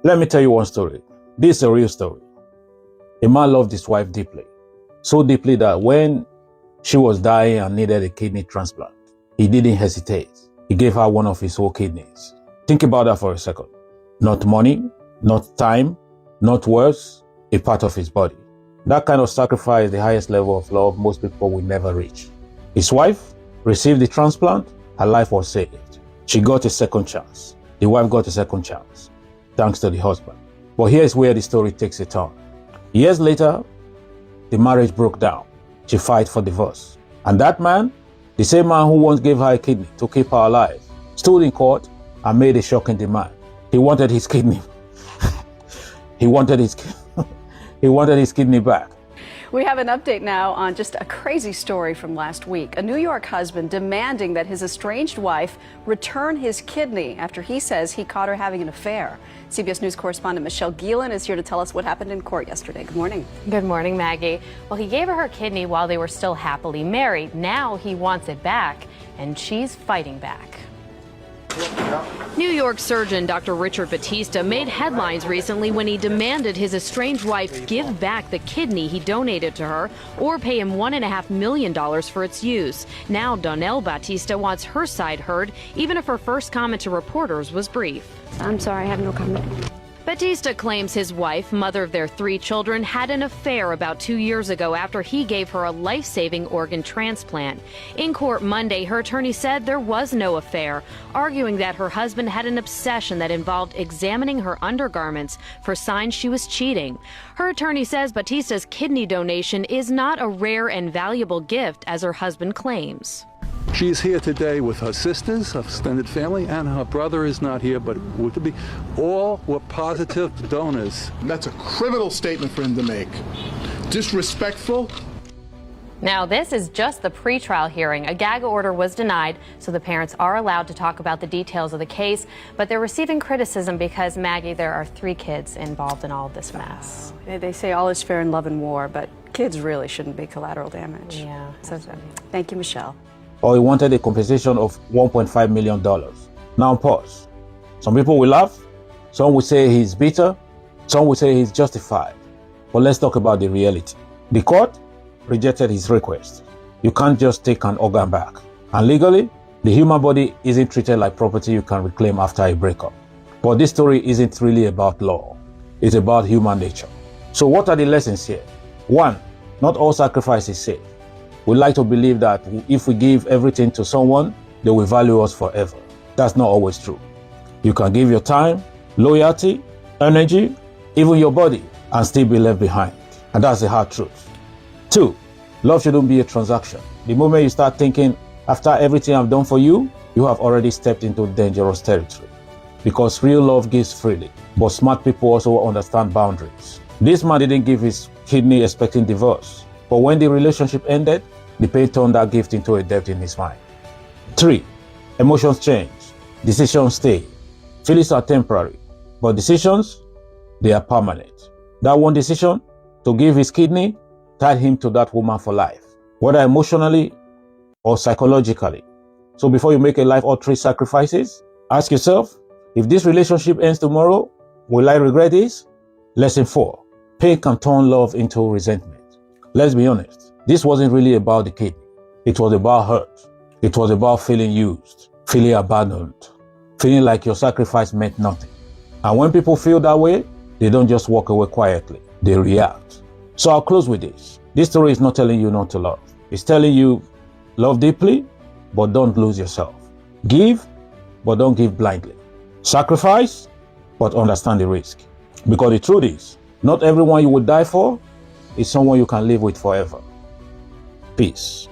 Let me tell you one story. This is a real story. A man loved his wife deeply, so deeply that when she was dying and needed a kidney transplant, he didn't hesitate. He gave her one of his whole kidneys. Think about that for a second. Not money, not time, not words, a part of his body. That kind of sacrifice is the highest level of love most people will never reach. His wife received the transplant, her life was saved. She got a second chance. The wife got a second chance, thanks to the husband. But here's where the story takes a turn. Years later, the marriage broke down. She filed for divorce. And that man, the same man who once gave her a kidney to keep her alive, stood in court and made a shocking demand. He wanted his kidney. He wanted his kidney back. We have an update now on just a crazy story from last week. A New York husband demanding that his estranged wife return his kidney after he says he caught her having an affair. CBS News correspondent Michelle Gielen is here to tell us what happened in court yesterday. Good morning. Good morning, Maggie. Well, he gave her kidney while they were still happily married. Now he wants it back, and she's fighting back. New York surgeon Dr. Richard Batista made headlines recently when he demanded his estranged wife give back the kidney he donated to her or pay him $1.5 million for its use. Now Donnell Batista wants her side heard, even if her first comment to reporters was brief. I'm sorry, I have no comment. Batista claims his wife, mother of their 3 children, had an affair about 2 years ago after he gave her a life-saving organ transplant. In court Monday, her attorney said there was no affair, arguing that her husband had an obsession that involved examining her undergarments for signs she was cheating. Her attorney says Batista's kidney donation is not a rare and valuable gift, as her husband claims. She's here today with her sisters, her extended family, and her brother is not here, but all were positive donors. That's a criminal statement for him to make. Disrespectful. Now, this is just the pretrial hearing. A gag order was denied, so the parents are allowed to talk about the details of the case, but they're receiving criticism because, Maggie, there are 3 kids involved in all of this mess. They say all is fair in love and war, but kids really shouldn't be collateral damage. Yeah. So, thank you, Michelle. Or he wanted a compensation of $1.5 million. Now pause. Some people will laugh, some will say he's bitter, some will say he's justified. But let's talk about the reality. The court rejected his request. You can't just take an organ back. And legally, the human body isn't treated like property you can reclaim after a breakup. But this story isn't really about law. It's about human nature. So what are the lessons here? 1, not all sacrifice is safe. We like to believe that if we give everything to someone, they will value us forever. That's not always true. You can give your time, loyalty, energy, even your body, and still be left behind. And that's the hard truth. 2, love shouldn't be a transaction. The moment you start thinking, after everything I've done for you, you have already stepped into dangerous territory. Because real love gives freely, but smart people also understand boundaries. This man didn't give his kidney expecting divorce, but when the relationship ended, the pain turned that gift into a debt in his mind. 3, emotions change, decisions stay. Feelings are temporary, but decisions, they are permanent. That one decision to give his kidney tied him to that woman for life, whether emotionally or psychologically. So before you make a life-altering sacrifices, ask yourself, if this relationship ends tomorrow, will I regret this? Lesson 4, pain can turn love into resentment. Let's be honest. This wasn't really about the kidney. It was about hurt. It was about feeling used, feeling abandoned, feeling like your sacrifice meant nothing. And when people feel that way, they don't just walk away quietly. They react. So I'll close with this. This story is not telling you not to love. It's telling you love deeply, but don't lose yourself. Give, but don't give blindly. Sacrifice, but understand the risk. Because the truth is, not everyone you would die for is someone you can live with forever. Peace.